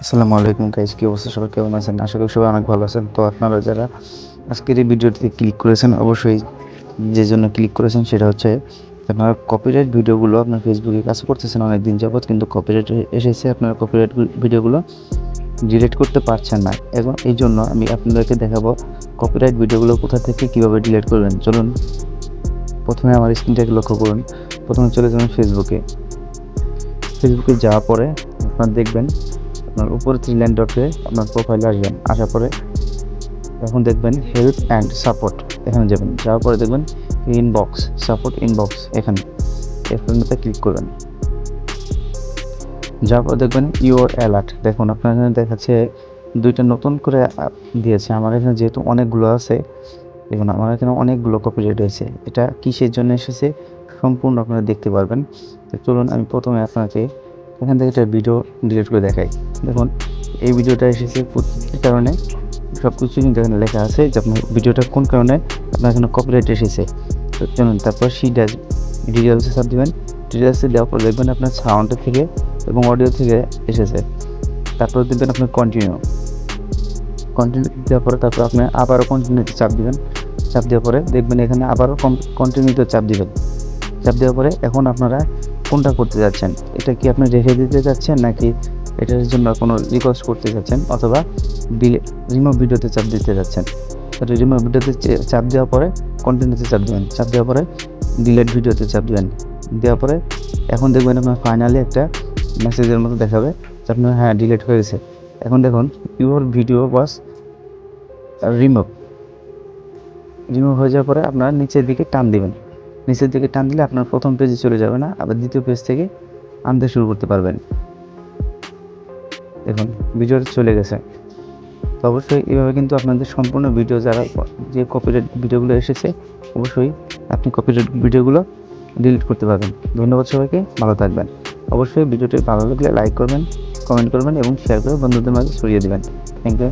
আসসালামু আলাইকুম গাইস, কি অবস্থা? সবাই কেমন আছেন? আশা করি সবাই অনেক ভালো আছেন। তো আপনারা যারা আজকের এই ভিডিওটিতে ক্লিক করেছেন, অবশ্যই যে জন্য ক্লিক করেছেন সেটা হচ্ছে আপনারা কপিরাইট ভিডিওগুলো আপনার ফেসবুকে কাজ করতেছেন অনেক দিন যাবত, কিন্তু কপিরাইট এসেছে, আপনারা কপিরাইট ভিডিওগুলো ডিলিট করতে পারছেন না। এবং এই জন্য আমি আপনাদেরকে দেখাবো কপিরাইট ভিডিওগুলো কোথা থেকে কীভাবে ডিলিট করবেন। চলুন প্রথমে আমার স্ক্রিনটাকে লক্ষ্য করুন। প্রথমে চলে যাবেন ফেসবুকে যাওয়ার পরে আপনারা দেখবেন আপনার উপরে থ্রি লাইন ডটে আপনার প্রোফাইলে আসবেন। আসার পরে এখন দেখবেন হেল্প অ্যান্ড সাপোর্ট, এখানে যাবেন। যাওয়ার পরে দেখবেন ইনবক্স, সাপোর্ট ইনবক্স, এখানে ক্লিক করবেন। যাওয়ার পরে দেখবেন ইউর অ্যালার্ট। দেখুন আপনার এখানে দেখাচ্ছে দুইটা নতুন করে দিয়েছে। আমার এখানে যেহেতু অনেকগুলো আছে, দেখুন আমার এখানে অনেকগুলো কপিরাইট হয়েছে। এটা কিসের জন্য এসেছে সম্পূর্ণ আপনারা দেখতে পারবেন। তো চলুন আমি প্রথমে আপনাকে এখান থেকে একটা ভিডিও ডিলিট করে দেখাই। দেখুন এই ভিডিওটা এসেছে কী কারণে, সব কিছু কিন্তু এখানে লেখা আছে যে আপনার ভিডিওটা কোন কারণে আপনার এখানে কপিরাইট এসেছে। তো চলুন তারপর ডিটেলসে চাপ দেবেন। ডিটেলসে দেওয়ার পর দেখবেন আপনার সাউন্ডের থেকে এবং অডিও থেকে এসেছে। তারপর দেখবেন আপনার কন্টিনিউ দেওয়ার পরে তারপর আপনি আবারও কন্টিনিউতে চাপ দিবেন। চাপ দেওয়ার পরে দেখবেন এখানে আবারও কন্টিনিউতে চাপ দিবেন। চাপ দেওয়ার পরে এখন আপনারা কোনটা করতে যাচ্ছেন, এটা কি আপনি রেখে দিতে যাচ্ছেন নাকি এটার জন্য কোনো রিকোয়েস্ট করতে যাচ্ছেন, অথবা রিমুভ ভিডিওতে চাপ দিতে যাচ্ছেন। রিমুভ ভিডিওতে চাপ দেওয়ার পরে কন্টিনিউতে চাপ দেবেন। চাপ দেওয়ার পরে ডিলিট ভিডিওতে চাপ দেবেন। দেওয়ার পরে এখন দেখবেন আপনার ফাইনালি একটা মেসেজের মতো দেখাবে যে আপনার হ্যাঁ ডিলিট হয়ে গেছে। এখন দেখুন ইউর ভিডিও ওয়াজ রিমুভ হয়ে যাওয়ার পরে আপনারা নিচের দিকে টান দিবেন। নিচের দিকে টান দিলে আপনার প্রথম পেজে চলে যাবে না, আবার দ্বিতীয় পেজ থেকে আনতে শুরু করতে পারবেন। দেখুন ভিডিওটা চলে গেছে। তো অবশ্যই এভাবে কিন্তু আপনাদের সম্পূর্ণ ভিডিও যে কপিরাইট ভিডিওগুলো এসেছে, অবশ্যই আপনি কপিরাইট ভিডিওগুলো ডিলিট করতে পারবেন। ধন্যবাদ সবাইকে, ভালো থাকবেন। অবশ্যই ভিডিওটি ভালো লাগলে লাইক করবেন, কমেন্ট করবেন এবং শেয়ার করে বন্ধুদের মাঝে ছড়িয়ে দেবেন। Thank you.